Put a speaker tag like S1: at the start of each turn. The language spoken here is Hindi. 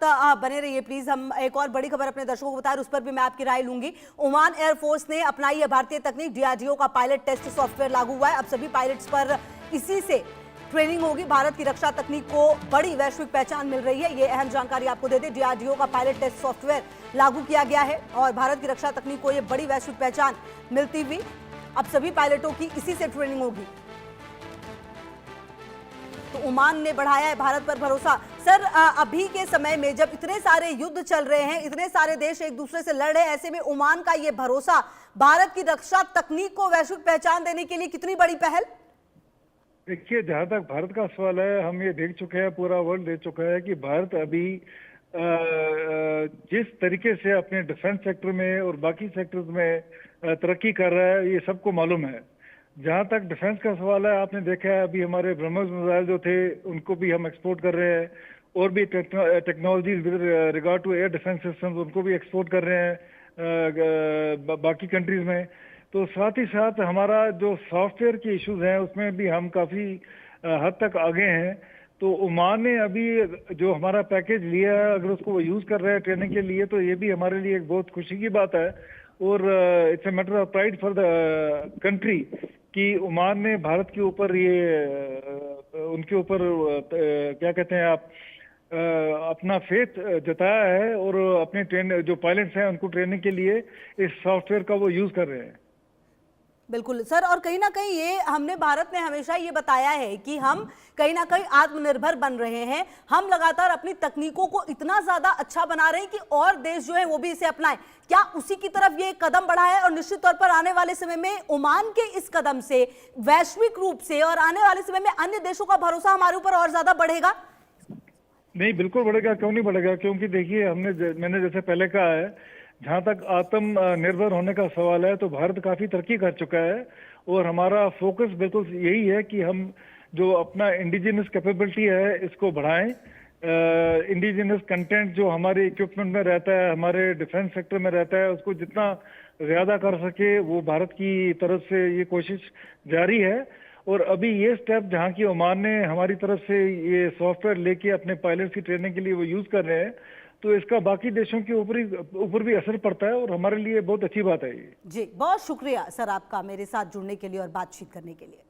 S1: आप बने रहिए प्लीज। हम एक और बड़ी खबर अपने दर्शकों को बता रहे, उस पर भी मैं आपकी राय लूंगी। ओमान एयरफोर्स ने अपनाई है भारतीय तकनीक, डीआरडीओ का पायलट टेस्ट सॉफ्टवेयर लागू हुआ है। अब सभी पायलट्स पर इसी से ट्रेनिंग होगी। भारत की रक्षा तकनीक को बड़ी वैश्विक पहचान मिल रही है, ये अहम जानकारी आपको दे दें। डीआरडीओ का पायलट टेस्ट सॉफ्टवेयर लागू किया गया है और भारत की रक्षा तकनीक को यह बड़ी वैश्विक पहचान मिलती हुई अब सभी पायलटों की इसी से ट्रेनिंग होगी। तो ओमान ने बढ़ाया है भारत पर भरोसा। सर, अभी के समय में जब इतने सारे युद्ध चल रहे हैं, इतने सारे देश एक दूसरे से लड़ रहे हैं, ऐसे में ओमान का ये भरोसा भारत की रक्षा तकनीक को वैश्विक पहचान देने के लिए कितनी बड़ी पहल?
S2: देखिए, जहां तक भारत का सवाल है, हम ये देख चुके हैं, पूरा वर्ल्ड देख चुका है कि भारत अभी जिस तरीके से अपने डिफेंस सेक्टर में और बाकी सेक्टर्स में तरक्की कर रहा है, ये सबको मालूम है। जहां तक डिफेंस का सवाल है, आपने देखा है अभी हमारे ब्रह्मोस मिसाइल जो थे उनको भी हम एक्सपोर्ट कर रहे हैं, और भी technology with regard to air defence systems उनको भी एक्सपोर्ट कर रहे हैं बाकी कंट्रीज में। तो साथ ही साथ हमारा जो सॉफ्टवेयर के इश्यूज हैं उसमें भी हम काफ़ी हद तक आगे हैं। तो ओमान ने अभी जो हमारा पैकेज लिया है, अगर उसको वो यूज़ कर रहे हैं ट्रेनिंग के लिए, तो ये भी हमारे लिए एक बहुत खुशी की बात है। और it's a matter of pride for the country कि ओमान ने भारत के ऊपर उनके ऊपर क्या कहते हैं आप, अपना फेथ जताया है और अपने जो पायलट्स हैं उनको ट्रेनिंग के लिए इस सॉफ्टवेयर का वो यूज़ कर रहे हैं।
S1: बिल्कुल सर, और कहीं ना कहीं ये हमने भारत ने हमेशा ये बताया है कि हम कहीं ना कहीं आत्मनिर्भर बन रहे हैं। हम लगातार अपनी तकनीकों को इतना ज्यादा अच्छा बना रहे हैं कि और देश जो है वो भी इसे अपनाएं। क्या उसी की तरफ ये कदम बढ़ा है? और निश्चित तौर पर आने वाले समय में ओमान के इस कदम से वैश्विक रूप से और आने वाले समय में अन्य देशों का भरोसा हमारे ऊपर और ज्यादा बढ़ेगा?
S2: नहीं, बिल्कुल बढ़ेगा। क्यों नहीं बढ़ेगा? क्योंकि देखिए, मैंने जैसे पहले कहा है, जहाँ तक आत्मनिर्भर होने का सवाल है तो भारत काफ़ी तरक्की कर चुका है और हमारा फोकस बिल्कुल यही है कि हम जो अपना इंडिजिनस कैपेबिलिटी है इसको बढ़ाएं। इंडिजिनस कंटेंट जो हमारे इक्विपमेंट में रहता है, हमारे डिफेंस सेक्टर में रहता है, उसको जितना ज़्यादा कर सके वो भारत की तरफ से ये कोशिश जारी है। और अभी ये स्टेप जहाँ की ओमान ने हमारी तरफ से ये सॉफ्टवेयर लेके अपने पायलट की ट्रेनिंग के लिए वो यूज़ कर रहे हैं, तो इसका बाकी देशों के ऊपर भी असर पड़ता है और हमारे लिए बहुत अच्छी बात है ये।
S1: जी, बहुत शुक्रिया सर आपका मेरे साथ जुड़ने के लिए और बातचीत करने के लिए।